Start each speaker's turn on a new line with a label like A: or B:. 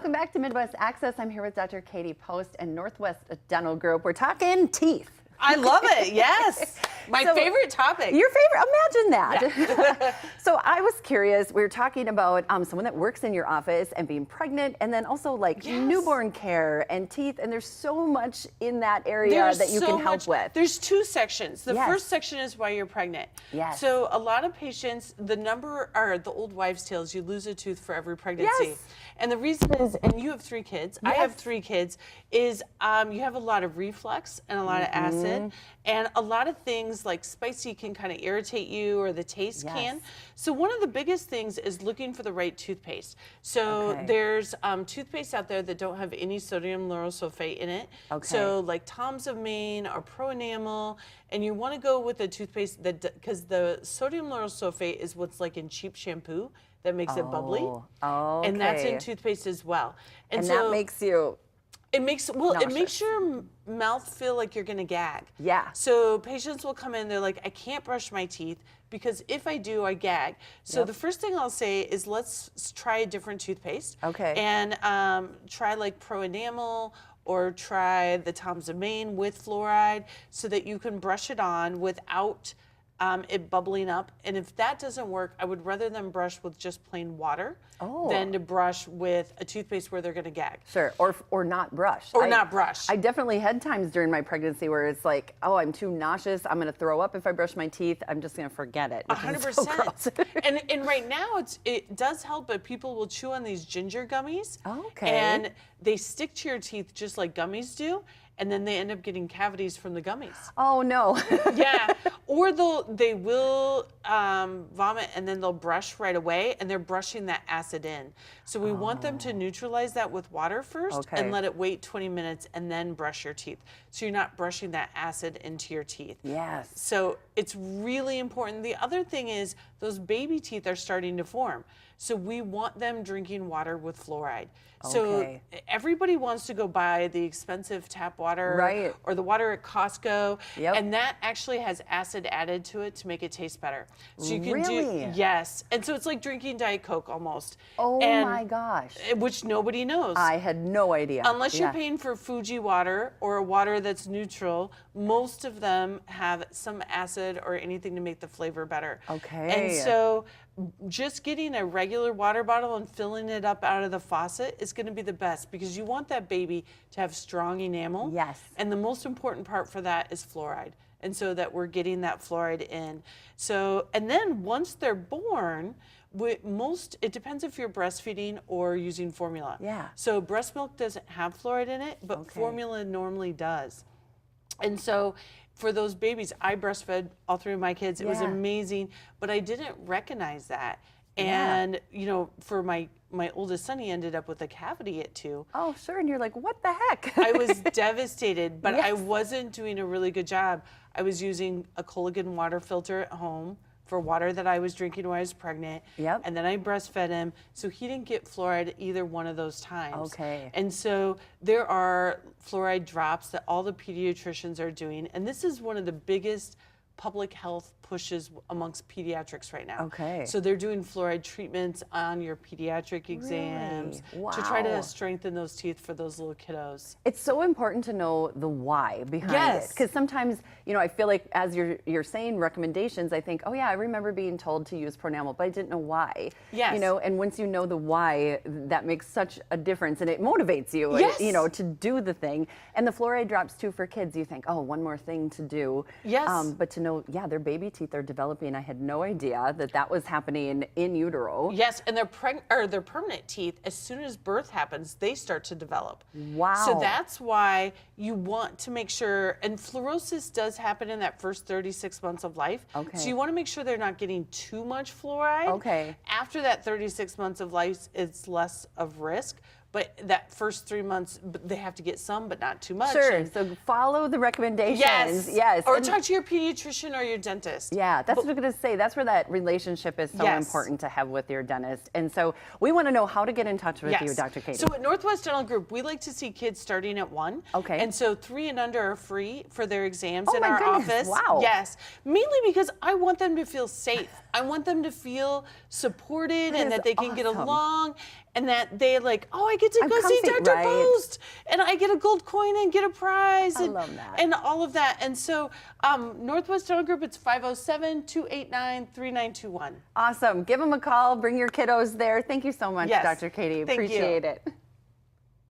A: Welcome back to Midwest Access. I'm here with Dr. Katie Post and Northwest Dental Group. We're talking teeth.
B: I love it. Yes. My favorite topic.
A: Your favorite? Imagine that.
B: Yeah.
A: So I was curious. We were talking about someone that works in your office and being pregnant, and then also like newborn care and teeth. And there's so much in that area that you can help with.
B: There's two sections. The first section is why you're pregnant.
A: Yes.
B: So a lot of patients, the old wives' tales, you lose a tooth for every pregnancy.
A: Yes.
B: And the reason is, and you have 3 kids, I have 3 kids, is you have a lot of reflux and a lot of acid. And a lot of things like spicy can kind of irritate you, or the taste can. So one of the biggest things is looking for the right toothpaste. So there's toothpaste out there that don't have any sodium lauryl sulfate in it. So like Tom's of Maine or Pro Enamel, and you want to go with a toothpaste that, because the sodium lauryl sulfate is what's like in cheap shampoo that makes it bubbly. And that's in toothpaste as well.
A: And so that makes you...
B: It makes your mouth feel like you're gonna gag.
A: Yeah.
B: So patients will come in, they're like, I can't brush my teeth because if I do, I gag. So the first thing I'll say is, let's try a different toothpaste. And try like Pro Enamel, or try the Tom's of Maine with fluoride, so that you can brush it on without it bubbling up. And if that doesn't work, I would rather them brush with just plain water than to brush with a toothpaste where they're gonna gag.
A: Sure, or not brush.
B: Not brush.
A: I definitely had times during my pregnancy where it's like, oh, I'm too nauseous, I'm gonna throw up if I brush my teeth, I'm just gonna forget it.
B: 100%. And right now it does help, but people will chew on these ginger gummies. And they stick to your teeth just like gummies do. And then they end up getting cavities from the gummies.
A: Oh no.
B: Or they will vomit and then they'll brush right away, and they're brushing that acid in. So we want them to neutralize that with water first and let it wait 20 minutes and then brush your teeth. So you're not brushing that acid into your teeth.
A: Yes.
B: So it's really important. The other thing is, those baby teeth are starting to form. So we want them drinking water with fluoride. So everybody wants to go buy the expensive tap water or the water at Costco, and that actually has acid added to it to make it taste better. So you can do, and so it's like drinking Diet Coke almost.
A: Oh my gosh.
B: Which nobody knows.
A: I had no idea.
B: Unless you're paying for Fuji water or a water that's neutral, most of them have some acid or anything to make the flavor better. And so just getting a regular water bottle and filling it up out of the faucet is going to be the best, because you want that baby to have strong enamel. And the most important part for that is fluoride. And so that we're getting that fluoride in. So, and then once they're born, it depends if you're breastfeeding or using formula. So breast milk doesn't have fluoride in it, but formula normally does. And so for those babies, I breastfed all 3 of my kids. It was amazing, but I didn't recognize that. And you know, for my oldest son, he ended up with a cavity at 2.
A: Oh, sure. And you're like, what the heck?
B: I was devastated, but I wasn't doing a really good job. I was using a Culligan water filter at home for water that I was drinking when I was pregnant. And then I breastfed him, so he didn't get fluoride either one of those times. And so there are fluoride drops that all the pediatricians are doing, and this is one of the biggest public health pushes amongst pediatrics right now. So they're doing fluoride treatments on your pediatric exams to try to strengthen those teeth for those little kiddos.
A: It's so important to know the why behind it, because sometimes, you know, I feel like as you're saying recommendations, I think, oh yeah, I remember being told to use Pro Enamel, but I didn't know why. You know, and once you know the why, that makes such a difference, and it motivates you, you know, to do the thing. And the fluoride drops too for kids, you think, oh, one more thing to do. But to know, their baby teeth are developing. I had no idea that that was happening in utero.
B: And their permanent teeth, as soon as birth happens, they start to develop. So that's why you want to make sure, and fluorosis does happen in that first 36 months of life. So you want to make sure they're not getting too much fluoride. After that 36 months of life, it's less of risk. But that first 3 months, they have to get some, but not too much.
A: So follow the recommendations.
B: Or talk to your pediatrician or your dentist.
A: That's what I'm going to say. That's where that relationship is so important to have with your dentist. And so we want to know how to get in touch with you, Dr. Katie.
B: So at Northwest Dental Group, we like to see kids starting at 1. And so 3 and under are free for their exams in our office. Mainly because I want them to feel safe. I want them to feel supported and that they can get along, and that they like, oh, I get get to go see Dr. Post, and I get a gold coin and get a prize.
A: I love that.
B: And all of that. And so Northwest Dental Group, it's 507-289-3921.
A: Awesome. Give them a call. Bring your kiddos there. Thank you so much, Dr. Katie. Appreciate it.